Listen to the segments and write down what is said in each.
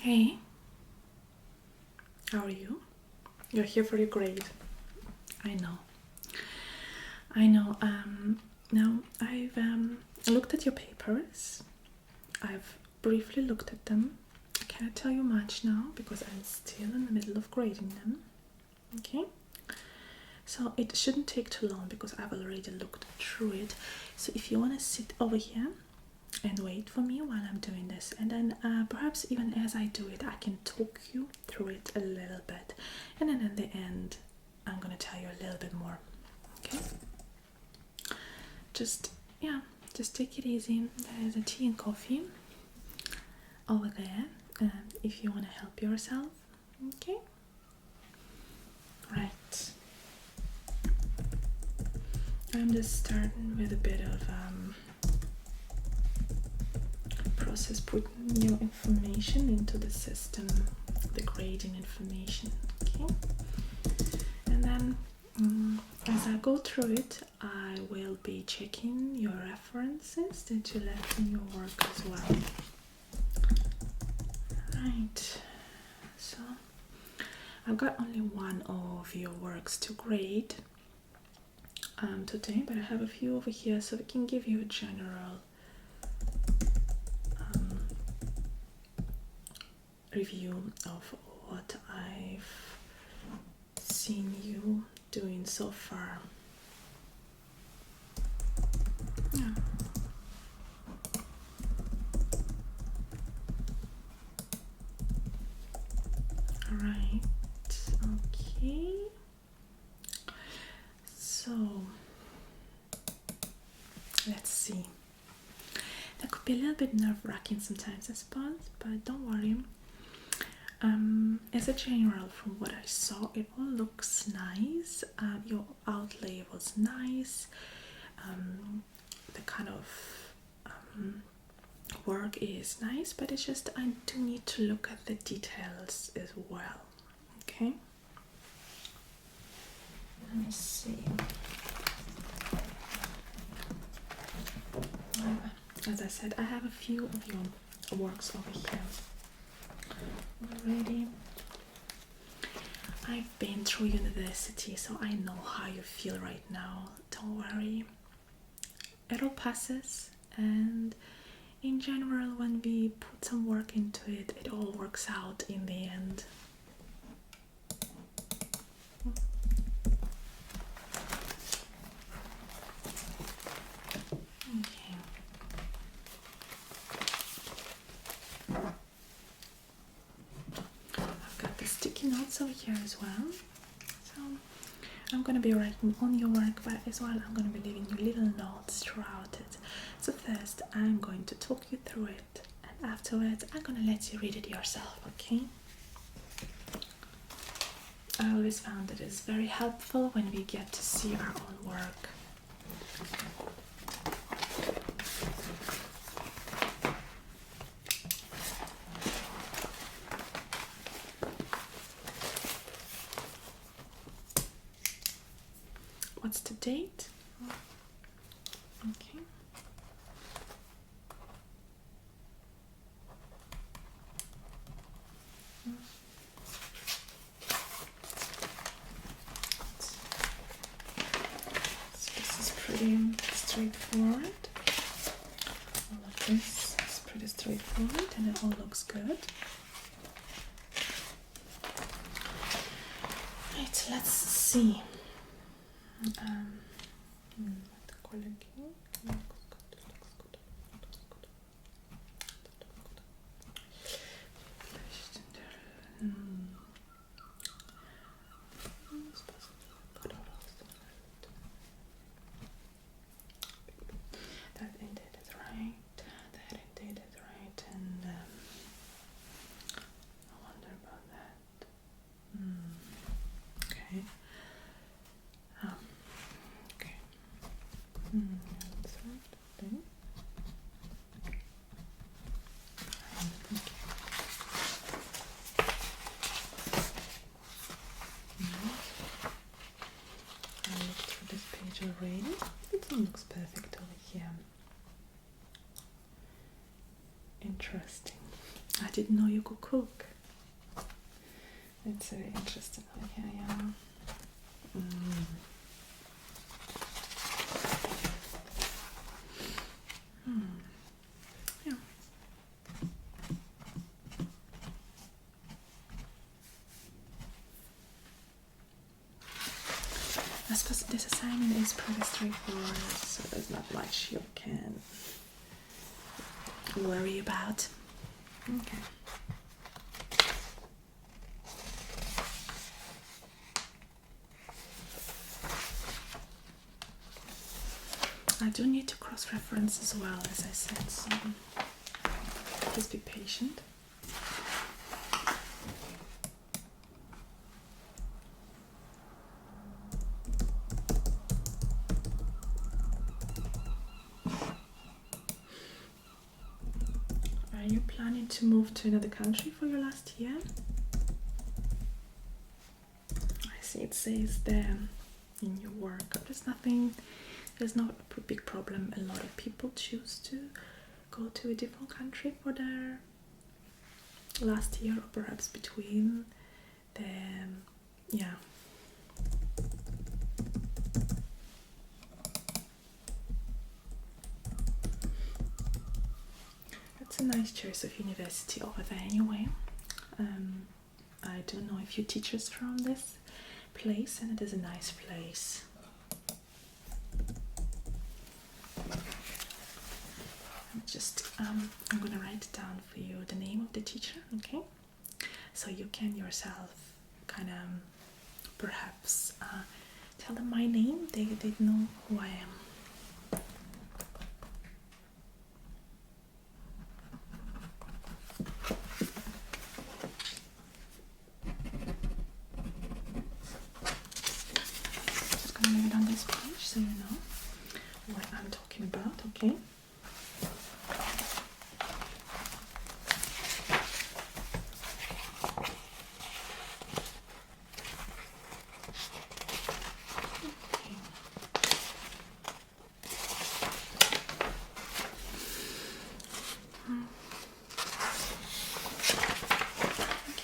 Hey, how are you? You're here for your grade. I know. Now I've looked at your papers. I've briefly looked at them. I can't tell you much now because I'm still in the middle of grading them. Okay? So it shouldn't take too long because I've already looked through it. So if you want to sit over here and wait for me while I'm doing this, and then perhaps even as I do it I can talk you through it a little bit, and then at the end I'm gonna tell you a little bit more. Okay, just take it easy. There's a tea and coffee over there if you want to help yourself. Okay, right, I'm just starting with a bit of process, putting your information into the system, the grading information. Okay, and then as I go through it, I will be checking your references that you left in your work as well. Right, so I've got only one of your works to grade today, but I have a few over here so we can give you a general review of what I've seen you doing so far. Yeah. Alright, okay. So let's see. That could be a little bit nerve-wracking sometimes, I suppose, but don't worry. As a general, from what I saw, it all looks nice. Your outlay was nice. The kind of work is nice, but it's just I do need to look at the details as well. Okay, let me see. As I said, I have a few of your works over here already. I've been through university, so I know how you feel right now. Don't worry, it all passes, and in general, when we put some work into it, it all works out in the end. Okay. I've got the sticky notes over here as well. So I'm going to be writing on your work, but as well I'm going to be leaving you little notes throughout it. So first I'm going to talk you through it, and afterwards I'm going to let you read it yourself, okay? I always found that it's very helpful when we get to see our own work. What's the date? Okay. So this is pretty straightforward. All of this is pretty straightforward and it all looks good. Right, let's see. The quality looks good. That ended it right. That ended it right, and I wonder about that. Okay. Okay. That's right. Then. I looked through this page already. It all looks perfect over here. Interesting. I didn't know you could cook. It's very interesting. Okay, yeah. Yeah. I suppose this assignment is pretty straightforward, so there's not much you can worry about. Okay. I do need to cross-reference as well, as I said, so just be patient. Are you planning to move to another country for your last year? I see it says there in your work. There's not a big problem. A lot of people choose to go to a different country for their last year, or perhaps between them. Yeah. That's a nice choice of university over there anyway. I don't know a few teachers from this place, and it is a nice place. I'm gonna write down for you the name of the teacher, okay? So you can yourself kind of perhaps tell them my name. They know who I am. Just gonna leave it on this page so you know what I'm talking about, okay?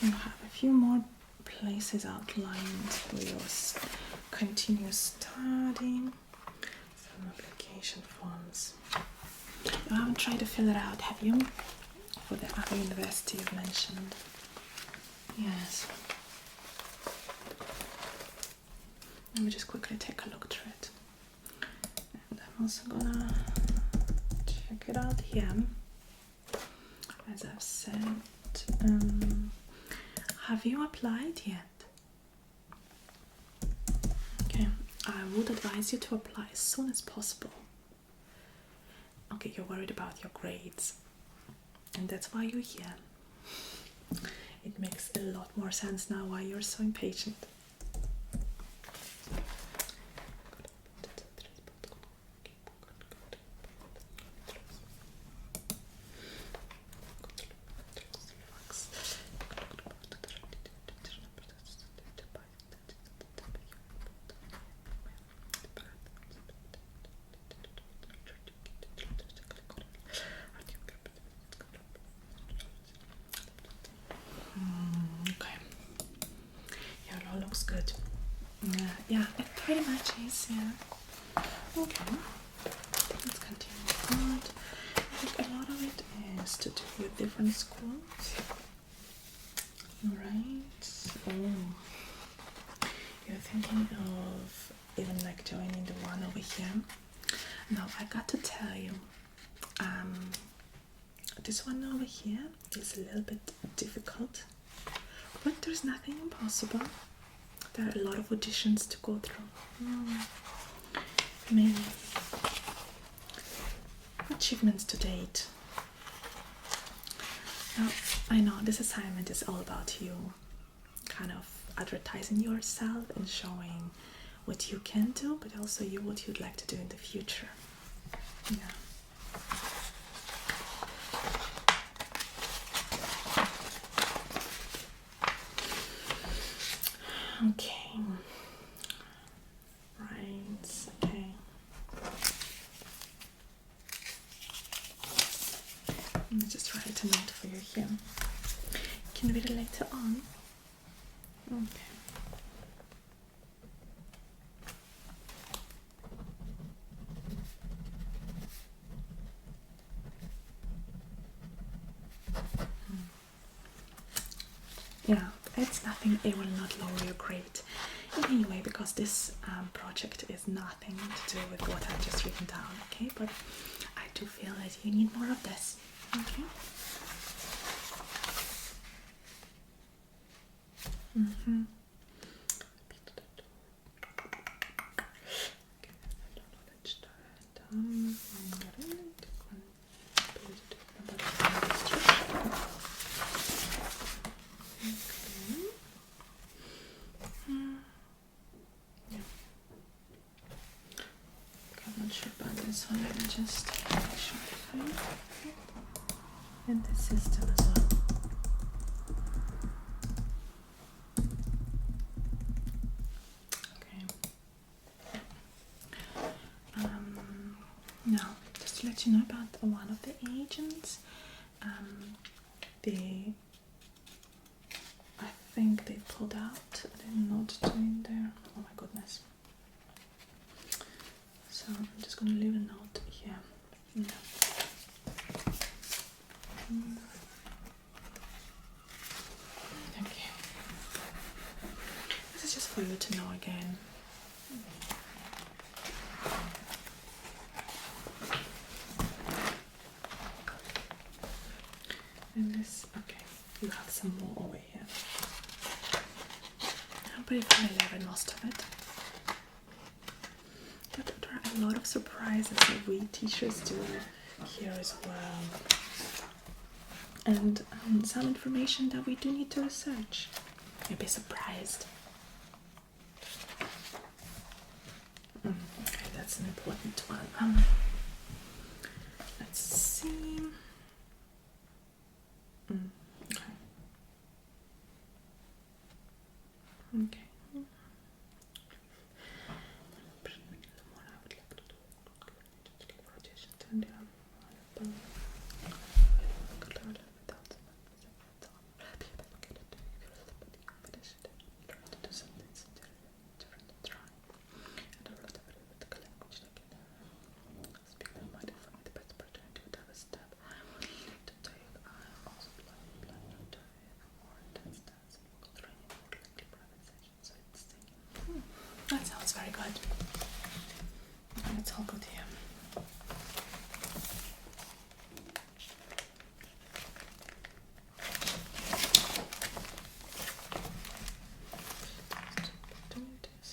You have a few more places outlined for your continuous studying. Some application forms. You haven't tried to fill it out, have you? For the other university you've mentioned. Yes. Let me just quickly take a look through it. And I'm also gonna check it out here. As I've said, have you applied yet? Okay, I would advise you to apply as soon as possible. Okay, you're worried about your grades, and that's why you're here. It makes a lot more sense now why you're so impatient. Okay. Yeah, it all looks good. Yeah, it pretty much is, yeah. Okay. Let's continue on. I think a lot of it is to do with different schools. Alright. Oh. You're thinking of even like joining the one over here. Now I got to tell you, this one over here is a little bit difficult, but there's nothing impossible. There are a lot of auditions to go through. Many achievements to date. Now, I know this assignment is all about you kind of advertising yourself and showing what you can do, but also what you'd like to do in the future. Yeah. Okay. Right. Okay. Let me just write write a note for you here. You can read it later on. Okay. Yeah, it's nothing. It will not lower your grade in any way, because this project is nothing to do with what I've just written down, okay? But I do feel that you need more of this, okay? I'm not sure about this one. Let me just make sure. And the system as well. Okay. Now, just to let you know about one of the agents, I think they pulled out. They're not doing there. Oh my goodness. So I'm just going to leave a note here. No. Okay. This is just for you to know again. And this, okay, you have some more over here. I'm pretty familiar with most of it. But there are a lot of surprises that we teachers do here as well. And some information that we do need to research. You'll be surprised. Okay, that's an important one. Let's see. Okay. That sounds very good. It's all good here.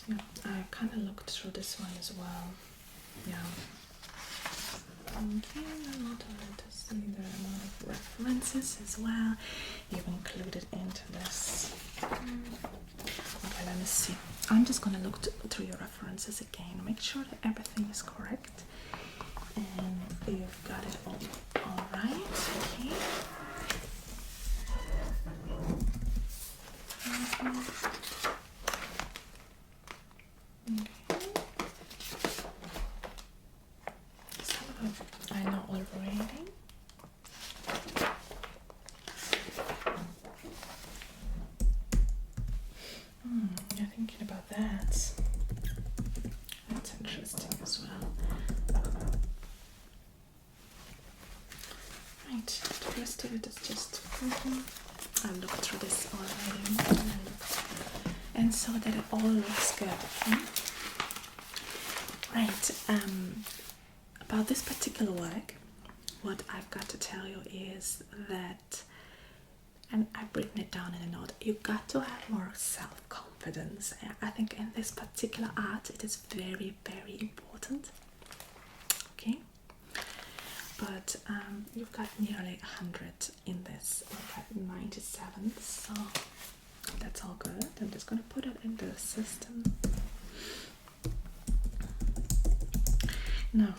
Yeah, I kind of looked through this one as well. Yeah. Okay, a lot of it to see. There are a lot of references as well. You've included into this. Okay, let me see. I'm just going to look through your references again, make sure that everything is correct and you've got it all right. Okay. Okay. Some of it I know already. You're thinking about that. That's interesting as well. Right, the rest of it is just I've looked through this already and saw that it all looks good. Right, about this particular work, what I've got to tell you is that, and I've written it down in a note, you've got to have more self-confidence. I think in this particular art it is very, very important. Okay? But you've got nearly 100 in this. We've got 97, so that's all good. I'm just going to put it in the system. Now,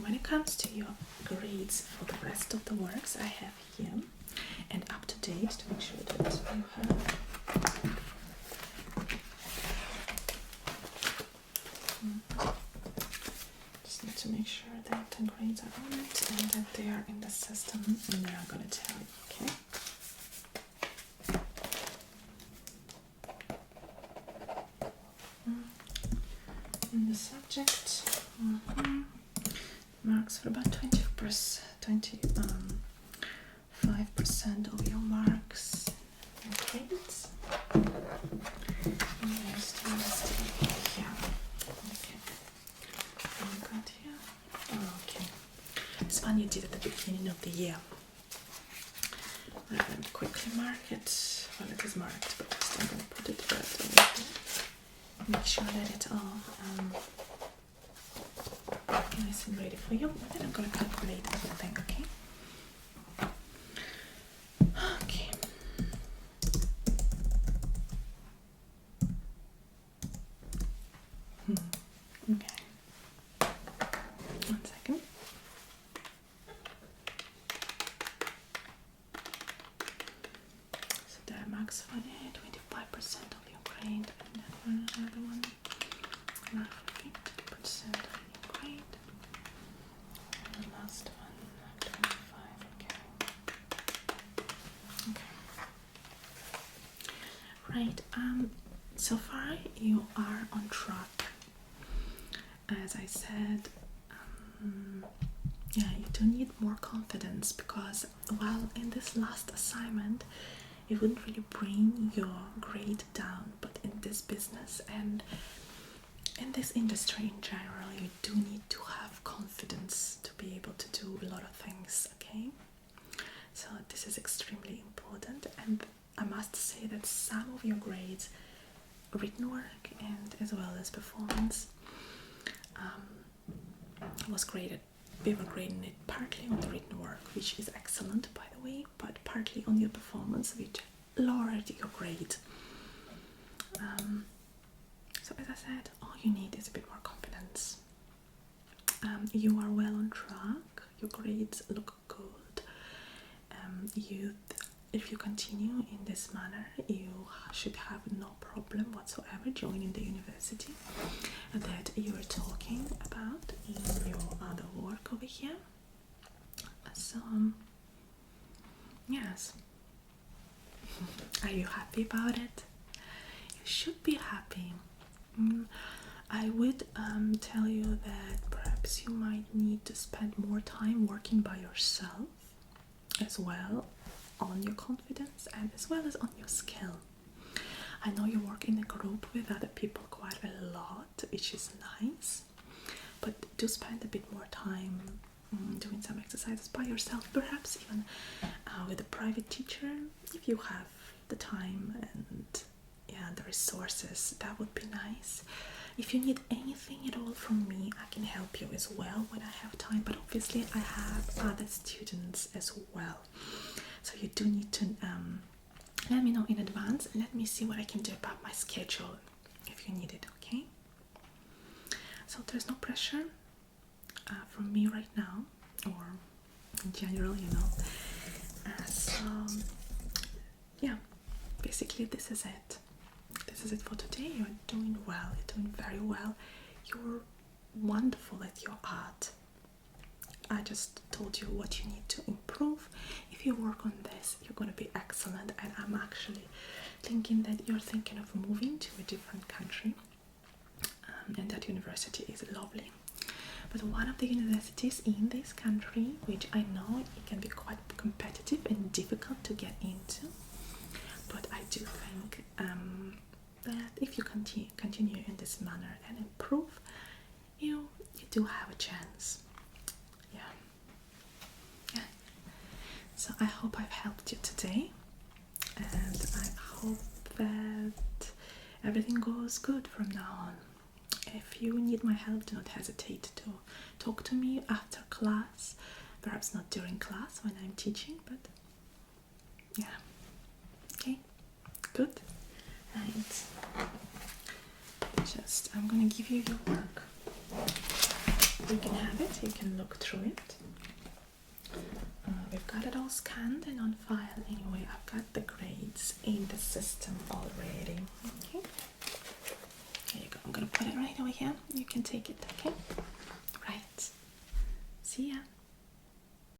when it comes to your grades for the rest of the works I have here, and up to date to make sure that you have just need to make sure that the grades are on it and that they are in the system, and then I'm gonna tell you, okay? In the subject, marks for about 5% of your marks and grades. And there's the rest here. Okay. What we got here? Oh, okay. This one you did at the beginning of the year. I'm going to quickly mark it. Well, it is marked, but I'm going to put it right over here. Make sure that it's all nice and ready for you. And then I'm going to calculate everything, okay? Okay. Okay. 1 second. So that marks for 25% of your grade, and then for another one, mark for 50% of your grade. And the last one, 25. Okay. Right. So far you are on track. As I said, yeah, you do need more confidence because, well, in this last assignment, it wouldn't really bring your grade down, but in this business and in this industry in general, you do need to have confidence to be able to do a lot of things, okay? So this is extremely important, and I must say that some of your grades, written work and as well as performance, was graded. We were grading it partly on the written work, which is excellent by the way, but partly on your performance, which lowered your grade. So as I said, all you need is a bit more confidence. You are well on track, your grades look good. If you continue in this manner, you should have no problem whatsoever joining the university that you are talking about in your other work over here. So, yes. Are you happy about it? You should be happy. I would tell you that perhaps you might need to spend more time working by yourself as well on your confidence and as well as on your skill. I know you work in a group with other people quite a lot, which is nice, but do spend a bit more time doing some exercises by yourself, perhaps even with a private teacher if you have the time and the resources. That would be nice. If you need anything at all from me, I can help you as well when I have time, but obviously I have other students as well. So you do need to let me know in advance and let me see what I can do about my schedule if you need it, okay? So there's no pressure from me right now, or in general, you know. So yeah, basically this is it. This is it for today. You're doing well. You're doing very well. You're wonderful at your art. I just told you what you need to improve. If you work on this, you're going to be excellent, and I'm actually thinking that you're thinking of moving to a different country, and that university is lovely. But one of the universities in this country, which I know it can be quite competitive and difficult to get into, but I do think that if you continue in this manner and improve, you do have a chance. Yeah. So I hope I've helped you today, and I hope that everything goes good from now on. If you need my help, do not hesitate to talk to me after class. Perhaps not during class when I'm teaching, but yeah. Okay, good. Right. I'm gonna give you your work. You can have it, you can look through it. We've got it all scanned and on file anyway. I've got the grades in the system already. Okay. There you go. I'm gonna put it right over here. You can take it, okay? Right. See ya.